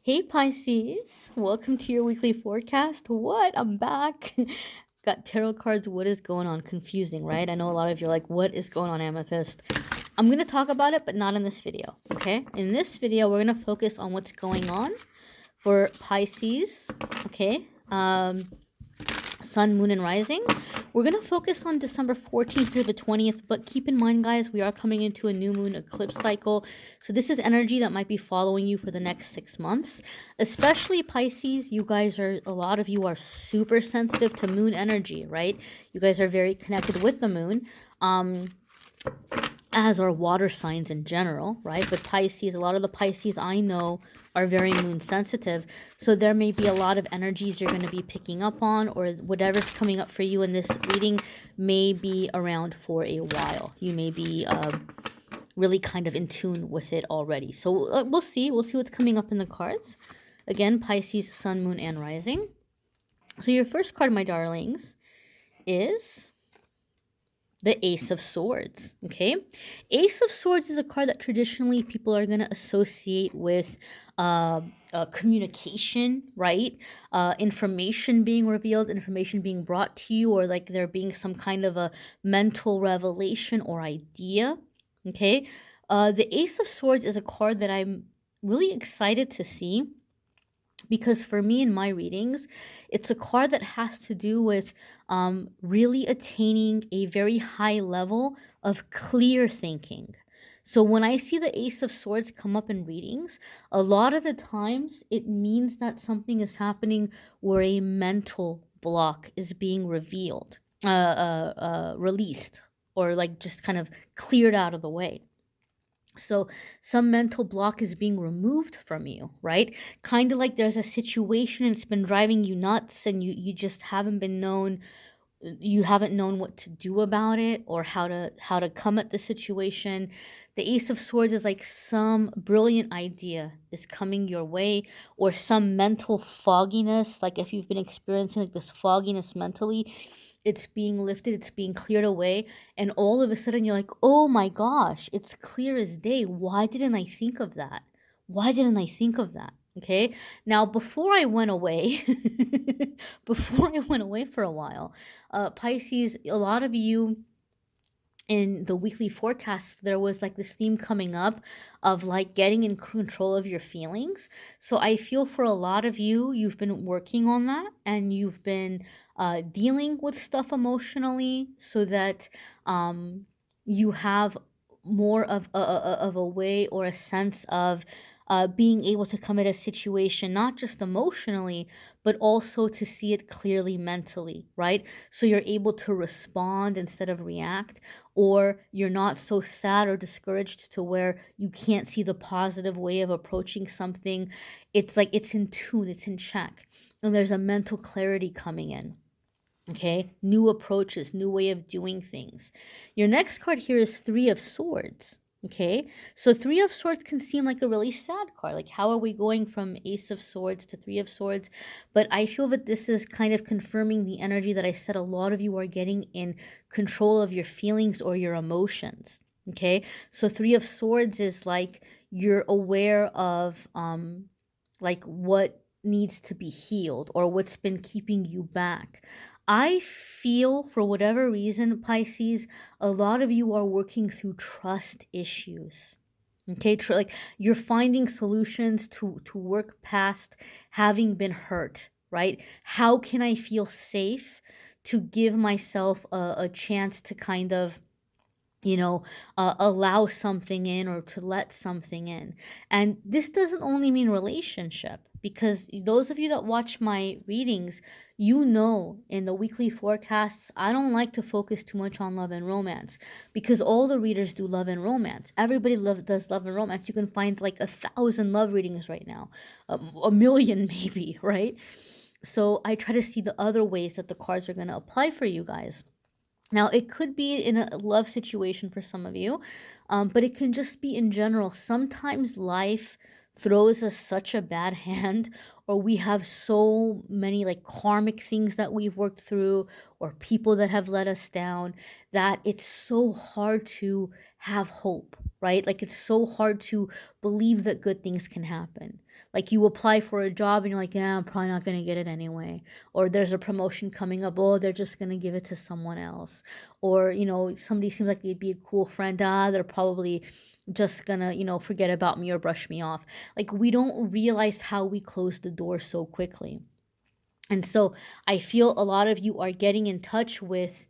Hey Pisces, welcome to your weekly forecast. What? I'm back. Got tarot cards. What is going on? Confusing, right? I know a lot of you are like, what is going on, Amethyst? I'm going to talk about it, but not in this video, okay? In this video, we're going to focus on what's going on for Pisces, okay? Sun, Moon, and Rising. We're going to focus on December 14th through the 20th, but keep in mind, guys, we are coming into a new moon eclipse cycle. So this is energy that might be following you for the next 6 months. Especially Pisces, a lot of you are super sensitive to moon energy, right? You guys are very connected with the moon. As are water signs in general, right? But Pisces, a lot of the Pisces I know are very moon sensitive. So there may be a lot of energies you're going to be picking up on, or whatever's coming up for you in this reading may be around for a while. You may be really kind of in tune with it already. So we'll see. We'll see what's coming up in the cards. Again, Pisces, Sun, Moon, and Rising. So your first card, my darlings, is the Ace of Swords, okay? Ace of Swords is a card that traditionally people are going to associate with communication, right? Information being revealed, information being brought to you, or like there being some kind of a mental revelation or idea, okay? The Ace of Swords is a card that I'm really excited to see, because for me in my readings, it's a card that has to do with really attaining a very high level of clear thinking. So when I see the Ace of Swords come up in readings, a lot of the times it means that something is happening where a mental block is being released, or like just kind of cleared out of the way. So some mental block is being removed from you, right? Kind of like there's a situation and it's been driving you nuts, and you just haven't known what to do about it, or how to come at the situation. The Ace of Swords is like some brilliant idea is coming your way, or some mental fogginess, like if you've been experiencing like this fogginess mentally, it's being lifted, it's being cleared away, and all of a sudden you're like, oh my gosh, it's clear as day. Why didn't I think of that? Why didn't I think of that? Okay. Now, before I went away, for a while, Pisces, a lot of you in the weekly forecast, there was like this theme coming up of like getting in control of your feelings. So I feel for a lot of you, you've been working on that, and you've been dealing with stuff emotionally, so that you have more of a way or a sense of being able to come at a situation not just emotionally, but also to see it clearly mentally, right? So you're able to respond instead of react, or you're not so sad or discouraged to where you can't see the positive way of approaching something. It's like it's in tune, it's in check, and there's a mental clarity coming in. Okay, new approaches, new way of doing things. Your next card here is Three of Swords. Okay, so Three of Swords can seem like a really sad card. Like, how are we going from Ace of Swords to Three of Swords? But I feel that this is kind of confirming the energy that I said a lot of you are getting in control of your feelings or your emotions. Okay, so Three of Swords is like you're aware of like what needs to be healed, or what's been keeping you back. I feel for whatever reason, Pisces, a lot of you are working through trust issues. Okay, like you're finding solutions to work past having been hurt, right? How can I feel safe to give myself a chance to kind of allow something in, or to let something in. And this doesn't only mean relationship, because those of you that watch my readings, in the weekly forecasts, I don't like to focus too much on love and romance, because all the readers do love and romance. Everybody does love and romance. You can find like 1,000 love readings right now, a million maybe, right? So I try to see the other ways that the cards are going to apply for you guys. Now, it could be in a love situation for some of you, but it can just be in general. Sometimes life throws us such a bad hand, or we have so many like karmic things that we've worked through, or people that have let us down, that it's so hard to have hope, right? Like it's so hard to believe that good things can happen. Like you apply for a job and you're like, yeah, I'm probably not going to get it anyway. Or there's a promotion coming up, oh, they're just going to give it to someone else. Or, somebody seems like they'd be a cool friend, they're probably just gonna, forget about me or brush me off. Like we don't realize how we close the door so quickly. And so I feel a lot of you are getting in touch with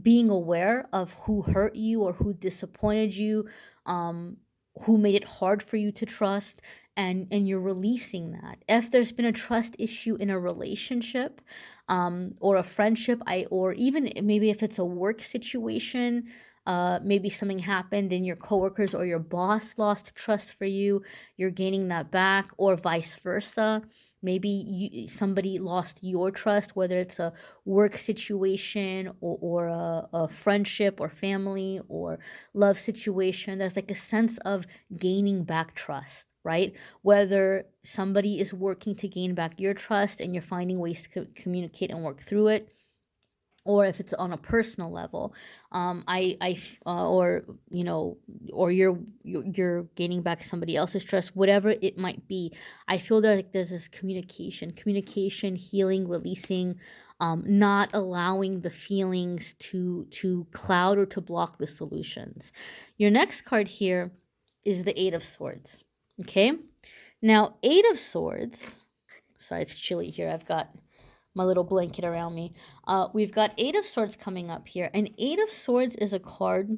being aware of who hurt you or who disappointed you, um, who made it hard for you to trust, and you're releasing that. If there's been a trust issue in a relationship, or a friendship, or even maybe if it's a work situation, maybe something happened and your coworkers or your boss lost trust for you, you're gaining that back, or vice versa. Maybe somebody lost your trust, whether it's a work situation, or a friendship or family or love situation. There's like a sense of gaining back trust, right? Whether somebody is working to gain back your trust and you're finding ways to communicate and work through it, or if it's on a personal level, or or you're gaining back somebody else's trust, whatever it might be. I feel like there's this communication, healing, releasing, not allowing the feelings to cloud or to block the solutions. Your next card here is the Eight of Swords. Okay, now Eight of Swords. Sorry, it's chilly here. I've got my little blanket around me. We've got Eight of Swords coming up here. And Eight of Swords is a card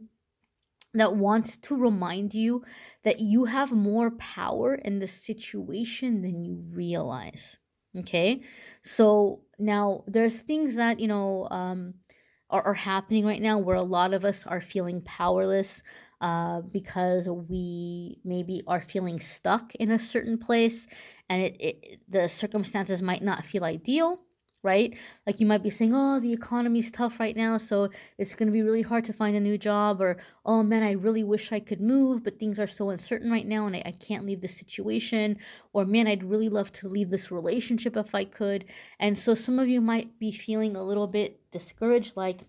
that wants to remind you that you have more power in the situation than you realize. Okay? So now there's things that, are happening right now where a lot of us are feeling powerless, because we maybe are feeling stuck in a certain place, and the circumstances might not feel ideal, right? Like you might be saying, oh, the economy's tough right now, so it's going to be really hard to find a new job. Or, oh man, I really wish I could move, but things are so uncertain right now and I can't leave this situation. Or, man, I'd really love to leave this relationship if I could. And so some of you might be feeling a little bit discouraged, like,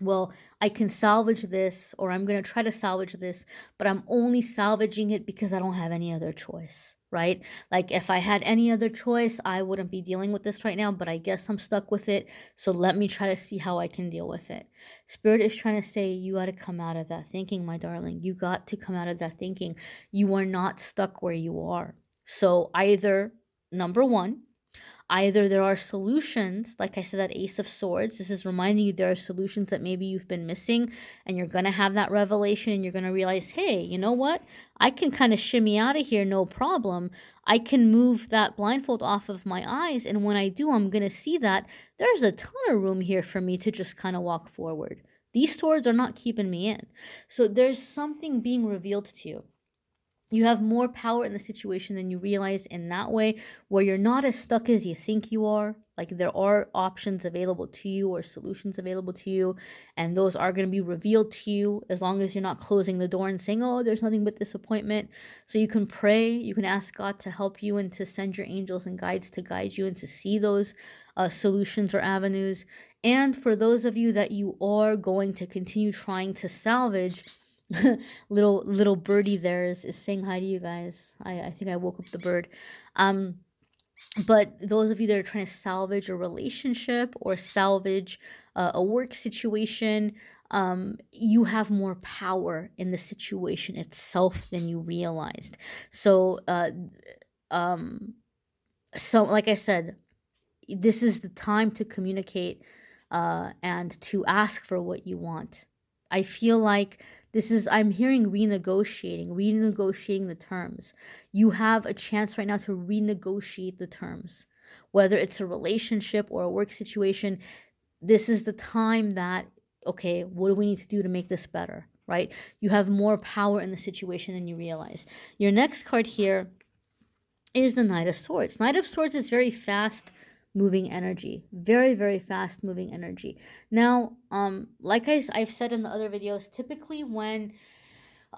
well, I can salvage this, or I'm going to try to salvage this, but I'm only salvaging it because I don't have any other choice, right? Like if I had any other choice, I wouldn't be dealing with this right now, but I guess I'm stuck with it. So let me try to see how I can deal with it. Spirit is trying to say, you got to come out of that thinking, my darling. You got to come out of that thinking. You are not stuck where you are. So either, number one, either there are solutions, like I said, that Ace of Swords, this is reminding you there are solutions that maybe you've been missing, and you're going to have that revelation and you're going to realize, hey, you know what? I can kind of shimmy out of here, no problem. I can move that blindfold off of my eyes, and when I do, I'm going to see that there's a ton of room here for me to just kind of walk forward. These swords are not keeping me in. So there's something being revealed to you. You have more power in the situation than you realize in that way, where you're not as stuck as you think you are. Like there are options available to you or solutions available to you, and those are going to be revealed to you as long as you're not closing the door and saying, oh, there's nothing but disappointment. So you can pray, you can ask God to help you and to send your angels and guides to guide you and to see those solutions or avenues. And for those of you that you are going to continue trying to salvage, little birdie there is saying hi to you guys. I think I woke up the bird. But those of you that are trying to salvage a relationship or salvage a work situation, you have more power in the situation itself than you realized. So so like I said, this is the time to communicate, and to ask for what you want. I feel like I'm hearing renegotiating the terms. You have a chance right now to renegotiate the terms. Whether it's a relationship or a work situation, this is the time that, okay, what do we need to do to make this better, right? You have more power in the situation than you realize. Your next card here is the Knight of Swords. Knight of Swords is very fast moving energy, very, very fast moving energy. Now, like I've said in the other videos, typically when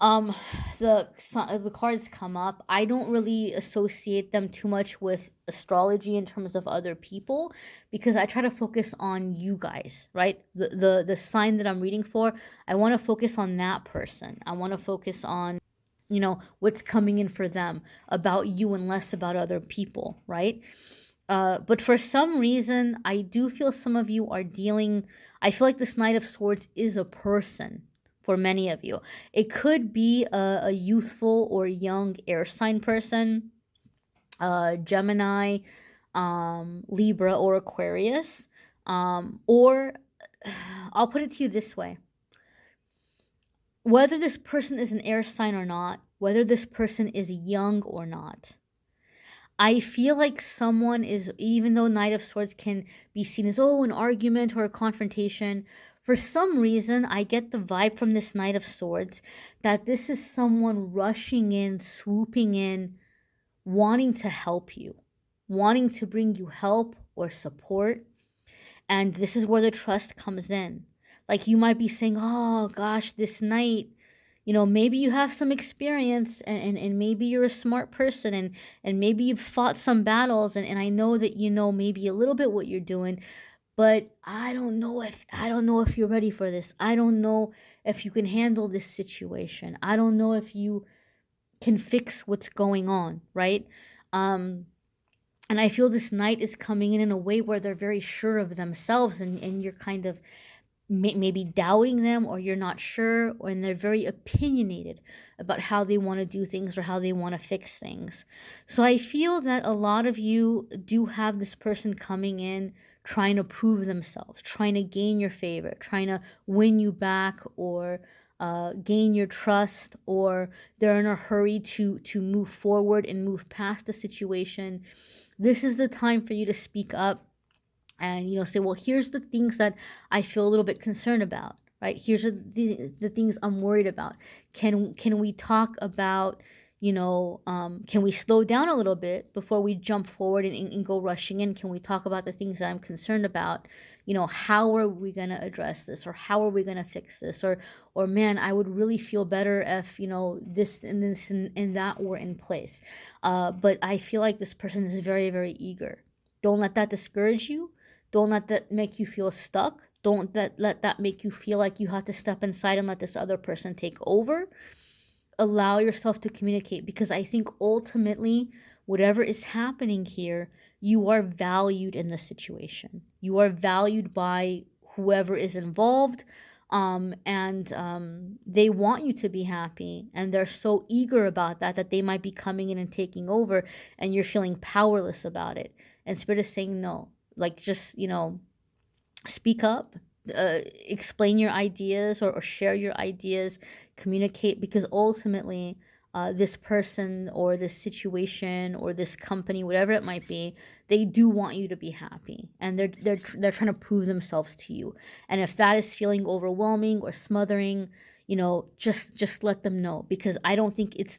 Um, the cards come up. I don't really associate them too much with astrology in terms of other people, because I try to focus on you guys, right? The sign that I'm reading for, I want to focus on that person. I want to focus on, what's coming in for them, about you and less about other people, right? But for some reason, I do feel some of you are dealing. I feel like this Knight of Swords is a person for many of you. It could be a youthful or young air sign person, Gemini, Libra, or Aquarius. Or I'll put it to you this way: whether this person is an air sign or not, whether this person is young or not, I feel like someone is, even though Knight of Swords can be seen as, oh, an argument or a confrontation, for some reason, I get the vibe from this Knight of Swords that this is someone rushing in, swooping in, wanting to help you, wanting to bring you help or support. And this is where the trust comes in. Like, you might be saying, oh gosh, this knight, maybe you have some experience, and maybe you're a smart person, and maybe you've fought some battles, and I know that you know maybe a little bit what you're doing, but I don't know if you're ready for this. I don't know if you can handle this situation. I don't know if you can fix what's going on, right? Um, and I feel this knight is coming in a way where they're very sure of themselves, and you're kind of maybe doubting them, or you're not sure, and they're very opinionated about how they want to do things or how they want to fix things. So I feel that a lot of you do have this person coming in trying to prove themselves, trying to gain your favor, trying to win you back, or gain your trust, or they're in a hurry to move forward and move past the situation. This is the time for you to speak up and say, well, here's the things that I feel a little bit concerned about, right? Here's the things I'm worried about. Can we talk about, can we slow down a little bit before we jump forward and go rushing in? Can we talk about the things that I'm concerned about? How are we going to address this, or how are we going to fix this, or man, I would really feel better if this and this and that were in place. But I feel like this person is very, very eager. Don't let that discourage you. Don't let that make you feel stuck. Don't let that make you feel like you have to step inside and let this other person take over. Allow yourself to communicate, because I think ultimately, whatever is happening here, you are valued in the situation. You are valued by whoever is involved. And they want you to be happy, and they're so eager about that they might be coming in and taking over, and you're feeling powerless about it. And Spirit is saying no. Like, just speak up, explain your ideas, or share your ideas, communicate, because ultimately, this person or this situation or this company, whatever it might be, they do want you to be happy, and they're trying to prove themselves to you. And if that is feeling overwhelming or smothering, just let them know, because I don't think it's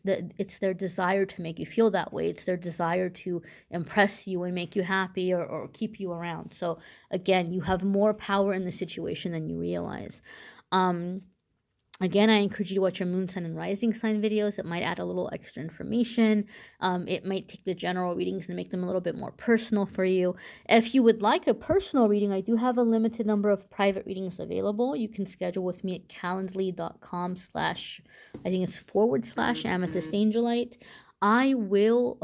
their desire to make you feel that way. It's their desire to impress you and make you happy, or keep you around. So again, you have more power in the situation than you realize. Again, I encourage you to watch your moon, sun, and rising sign videos. It might add a little extra information. It might take the general readings and make them a little bit more personal for you. If you would like a personal reading, I do have a limited number of private readings available. You can schedule with me at calendly.com/ I think it's / amethyst angelite. I will,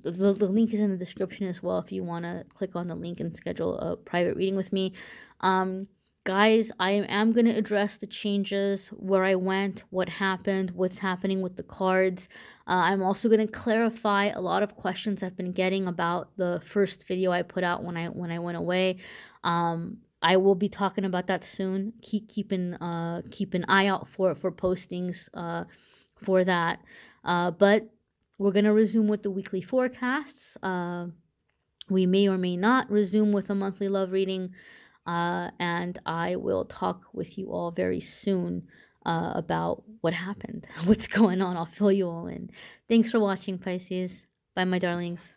the link is in the description as well if you want to click on the link and schedule a private reading with me. Guys, I am going to address the changes, where I went, what happened, what's happening with the cards. I'm also going to clarify a lot of questions I've been getting about the first video I put out when I went away. I will be talking about that soon. Keep an eye out for postings for that. But we're going to resume with the weekly forecasts. We may or may not resume with a monthly love reading. And I will talk with you all very soon about what happened, what's going on. I'll fill you all in. Thanks for watching, Pisces. Bye, my darlings.